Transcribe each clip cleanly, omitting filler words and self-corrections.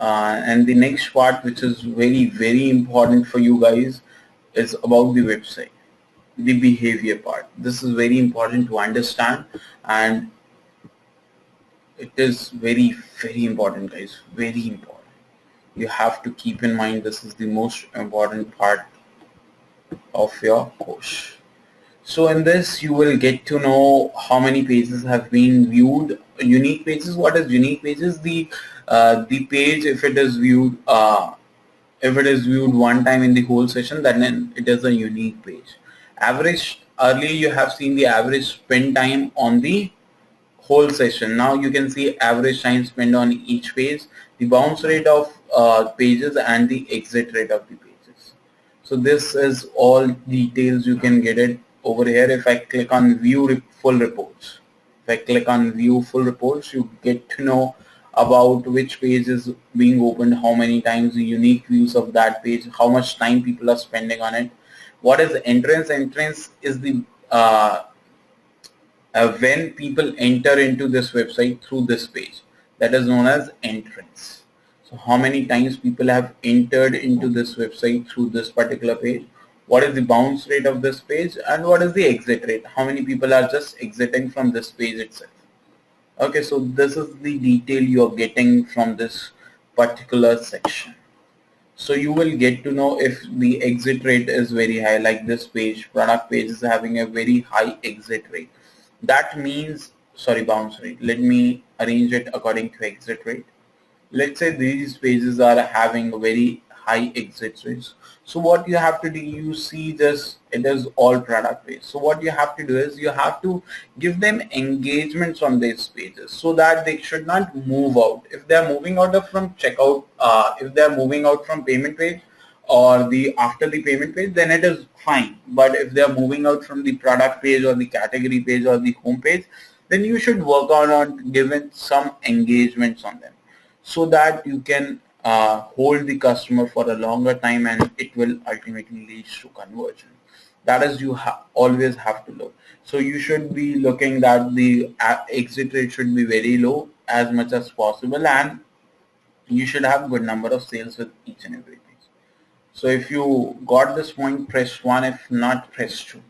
And the next part, which is very important for you guys, is about the website, the behavior part. This is very important to understand, and it is very important, guys, very important. You have to keep in mind this is the most important part of your course. So in this you will get to know how many pages have been viewed. Unique pages. What is unique pages? The page, if it is viewed one time in the whole session, then it is a unique page. Average, earlier you have seen the average spend time on the whole session. Now you can see average time spent on each page, the bounce rate of pages, and the exit rate of the pages. So this is all details. You can get it over here. If I click on view full reports, you get to know about which page is being opened, how many times, the unique views of that page, how much time people are spending on it. What is entrance? Entrance is the when people enter into this website through this page, that is known as entrance. So how many times people have entered into this website through this particular page, what is the bounce rate of this page, and what is the exit rate, how many people are just exiting from this page itself. Okay, so this is the detail you are getting from this particular section. So you will get to know if the exit rate is very high, like this page, product page is having a very high exit rate. That means, sorry, bounce rate. Let me arrange it according to exit rate. Let's say these pages are having a very high exit rates. So what you have to do, you see this, it is all product page. So what you have to do is you have to give them engagements on these pages so that they should not move out. If they are moving out from checkout, if they are moving out from payment page or the after the payment page, then it is fine. But if they are moving out from the product page or the category page or the home page, then you should work on giving some engagements on them so that you can hold the customer for a longer time, and it will ultimately lead to conversion. That is, you always have to look. So you should be looking that the exit rate should be very low as much as possible, and you should have good number of sales with each and everything. So if you got this point, press 1. If not, press 2.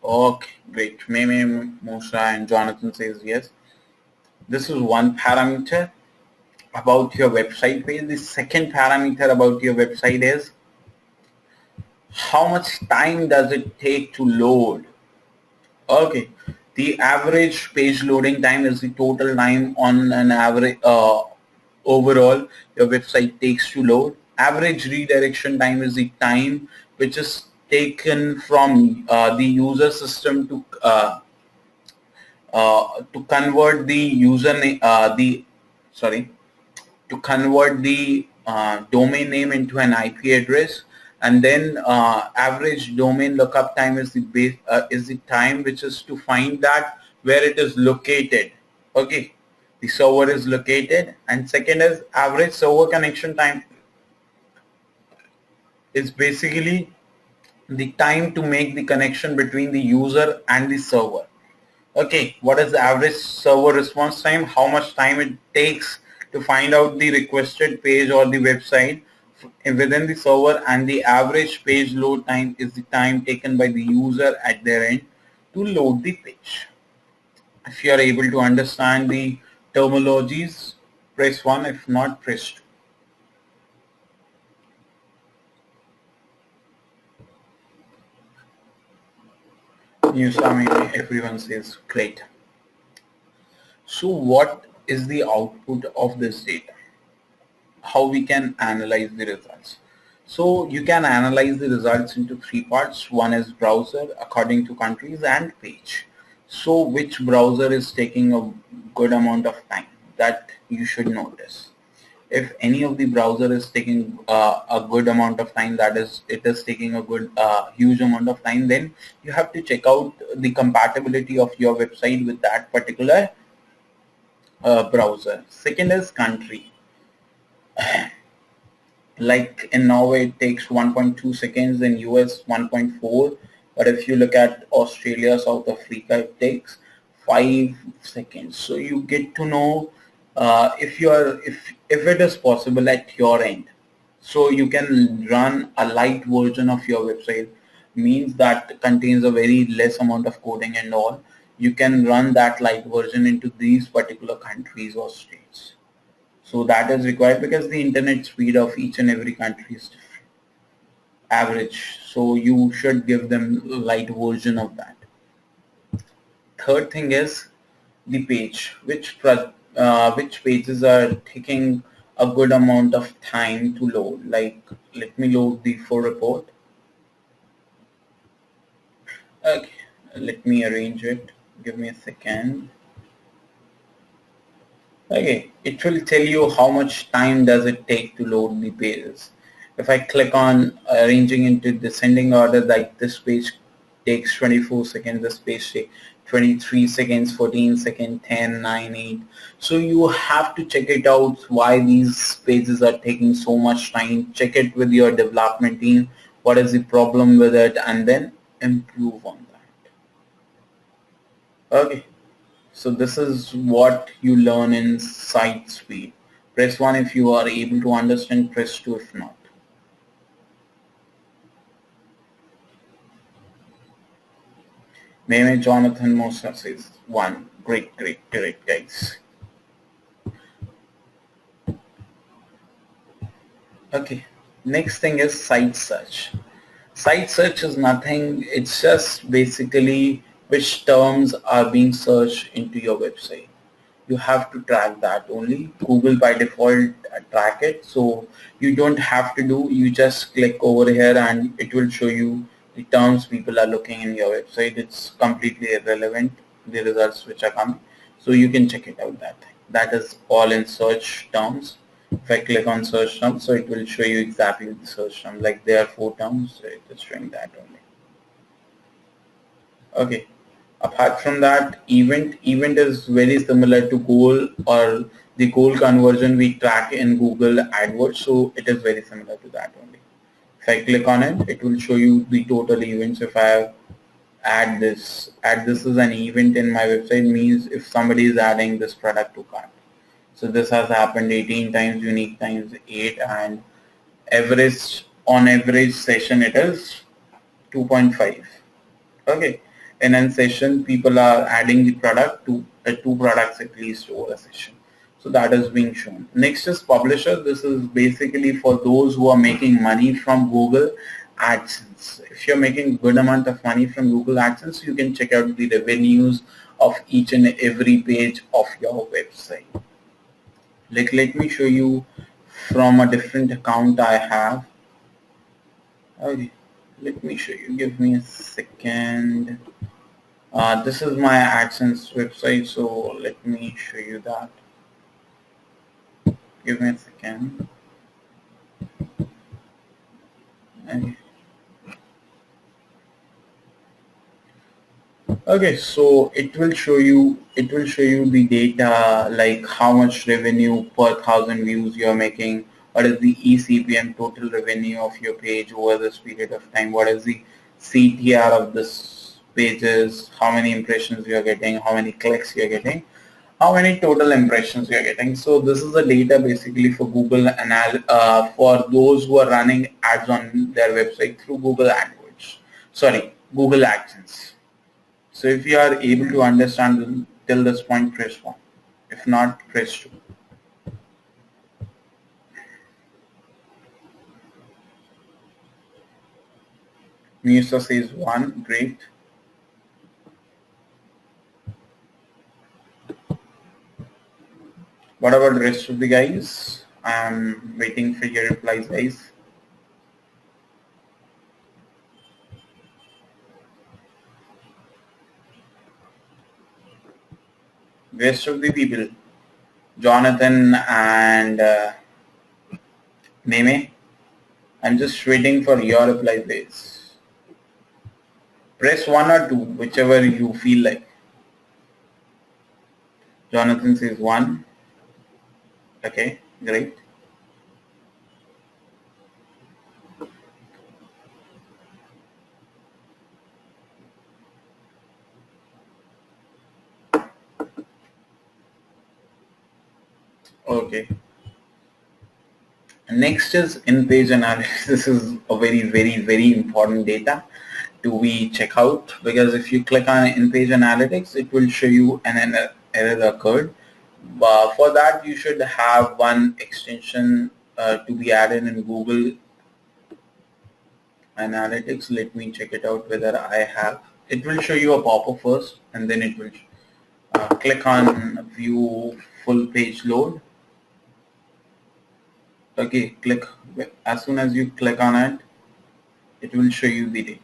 Okay, great. Meme, Musa, and Jonathan says yes. This is one parameter about your website page. The second parameter about your website is how much time does it take to load. Okay, the average page loading time is the total time on an average overall your website takes to load. Average redirection time is the time which is taken from the user system to convert the domain name into an IP address, and then average domain lookup time is the time which is to find that where it is located. Okay, the server is located. And second is average server connection time, is basically the time to make the connection between the user and the server. Okay, what is the average server response time? How much time it takes to find out the requested page or the website within the server, and the average page load time is the time taken by the user at their end to load the page. If you are able to understand the terminologies, press 1. If not, press 2. Everyone says great. So what is the output of this data? How we can analyze the results? So you can analyze the results into 3 parts. One is browser according to countries, and page. So which browser is taking a good amount of time, that you should notice. If any of the browser is taking a good amount of time, that is, it is taking a good huge amount of time, then you have to check out the compatibility of your website with that particular browser. Second is country. Like in Norway it takes 1.2 seconds, in US 1.4, But if you look at Australia, South Africa, it takes 5 seconds. So you get to know if it is possible at your end. So you can run a light version of your website, means that contains a very less amount of coding and all. You can run that light version into these particular countries or states. So that is required because the internet speed of each and every country is different, average. So you should give them light version of that. Third thing is the page, which pages are taking a good amount of time to load. Like, let me load the full report. Okay, let me arrange it. Give me a second. Okay, it will tell you how much time does it take to load the pages. If I click on arranging into descending order, like this page takes 24 seconds, this page takes 23 seconds, 14 seconds, 10, 9, 8. So you have to check it out why these pages are taking so much time. Check it with your development team. What is the problem with it, and then improve on that. Okay. So this is what you learn in site speed. Press 1 if you are able to understand, press 2 if not. Maybe Jonathan Mosa says 1. Great, great, great guys. Okay, next thing is site search. Site search is nothing, it's just basically which terms are being searched into your website. You have to track that only. Google by default track it, so you don't have to do, you just click over here and it will show you the terms people are looking in your website. It's completely irrelevant, the results which are coming, so you can check it out. That is all in search terms. If I click on search terms, so it will show you exactly the search term, like there are 4 terms, so it is showing that only. Okay. Apart from that, event is very similar to goal, or the goal conversion we track in Google AdWords, so it is very similar to that only. If I click on it, it will show you the total events. If I add this is an event in my website, means if somebody is adding this product to cart. So this has happened 18 times, unique times 8, and on average session it is 2.5. Okay, in a session people are adding the product to 2 products at least over a session. So that is being shown. Next is publisher. This is basically for those who are making money from Google AdSense. If you're making good amount of money from Google AdSense, you can check out the revenues of each and every page of your website. Like, let me show you from a different account I have. Okay, let me show you. Give me a second. This is my AdSense website, so let me show you that. Give me a second. Okay, so it will show you the data, like how much revenue per 1,000 views you are making, what is the eCPM, total revenue of your page over this period of time, what is the CTR of this pages, how many impressions you are getting, how many clicks you are getting, how many total impressions you are getting. So this is the data basically for Google for those who are running ads on their website through Google Google AdSense. So if you are able to understand till this point, press 1. If not, press 2. Musa says 1, great. What about the rest of the guys? I'm waiting for your replies, guys. Rest of the people, Jonathan and Meme, I'm just waiting for your replies, guys. Press 1 or 2, whichever you feel like. Jonathan says 1. Okay, great. Okay. Next is in-page analysis. This is a very important data to be check out, because if you click on in-page analytics, it will show you an error occurred. But for that, you should have one extension to be added in Google Analytics. Let me check it out whether I have. It will show you a pop-up first, and then it will click on view full page load. Okay, click. As soon as you click on it, it will show you the data.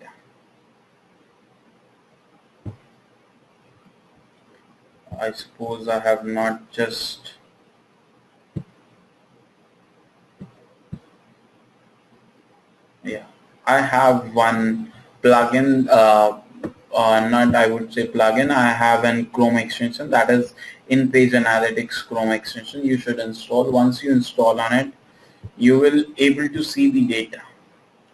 I suppose I have not just I have one plugin, not I would say plugin, I have an Chrome extension, that is in-page analytics Chrome extension. You should install. Once you install on it, you will able to see the data.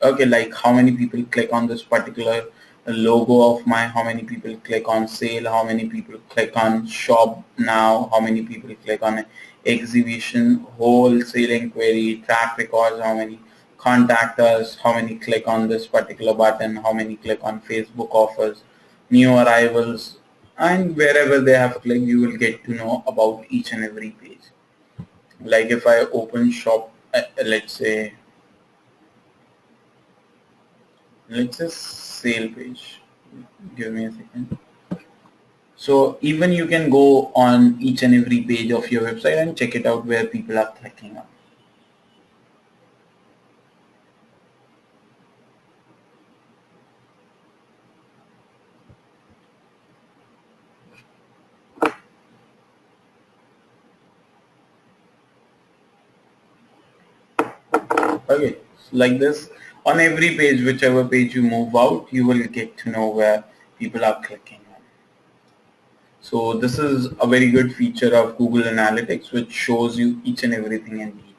Okay, like how many people click on this particular logo of mine, how many people click on sale, how many people click on shop now, how many people click on exhibition, wholesale inquiry, track records, how many contact us, how many click on this particular button, how many click on Facebook offers, new arrivals, and wherever they have clicked, you will get to know about each and every page. Like if I open shop, let's say sale page. Give me a second. So even you can go on each and every page of your website and check it out where people are clicking on. Okay, so like this, on every page, whichever page you move out, you will get to know where people are clicking on. So this is a very good feature of Google Analytics, which shows you each and everything in detail.